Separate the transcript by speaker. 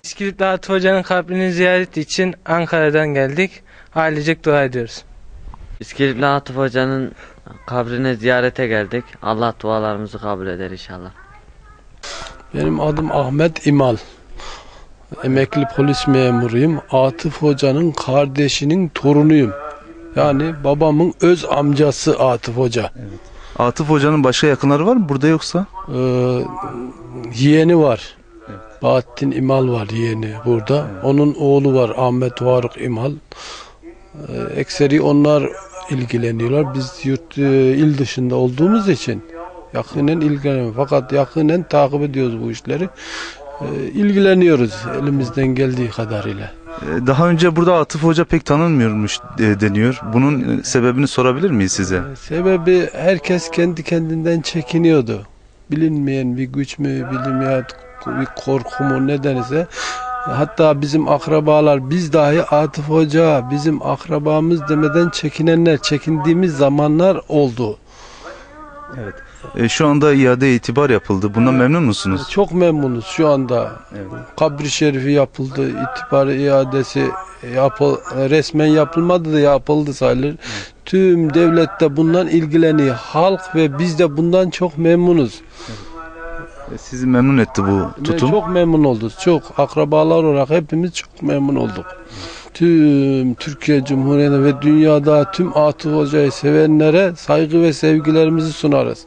Speaker 1: İskilipli Atıf Hoca'nın kabrini ziyaret için Ankara'dan geldik. Ailecek dua ediyoruz.
Speaker 2: İskilipli Atıf Hoca'nın kabrine ziyarete geldik. Allah dualarımızı kabul eder inşallah.
Speaker 3: Benim adım Ahmet İmal. Emekli polis memuruyum. Atıf Hoca'nın kardeşinin torunuyum. Yani babamın öz amcası Atıf Hoca.
Speaker 4: Evet. Atıf Hoca'nın başka yakınları var mı burada yoksa?
Speaker 3: Yeğeni var.
Speaker 4: Evet.
Speaker 3: Bahattin İmal var yeğeni burada.
Speaker 4: Evet.
Speaker 3: Onun oğlu var Ahmet Varık İmal. Ekseri onlar ilgileniyorlar. Biz il dışında olduğumuz için yakinen ilgileniyoruz. Fakat yakinen takip ediyoruz bu işleri. İlgileniyoruz elimizden geldiği kadarıyla.
Speaker 4: Daha önce burada Atıf Hoca pek tanınmıyormuş deniyor. Bunun sebebini sorabilir miyiz size?
Speaker 3: Sebebi herkes kendi kendinden çekiniyordu. Bilinmeyen bir güç mü, bilinmeyen bir korku mu nedense. Hatta bizim akrabalar, biz dahi Atıf Hoca bizim akrabamız demeden çekindiğimiz zamanlar oldu.
Speaker 4: Evet. Şu anda iade itibar yapıldı. Bundan memnun musunuz?
Speaker 3: Çok memnunuz şu anda.
Speaker 4: Evet.
Speaker 3: Kabri şerifi yapıldı, itibar iadesi resmen yapılmadı da yapıldı sayılır. Evet. Tüm devlette bundan ilgileniyor. Halk ve biz de bundan çok memnunuz.
Speaker 4: Evet. Sizi memnun etti bu tutum.
Speaker 3: Çok memnun olduk. Çok akrabalar olarak hepimiz çok memnun olduk. Tüm Türkiye Cumhuriyeti ve dünyada tüm Atıf Hoca'yı sevenlere saygı ve sevgilerimizi sunarız.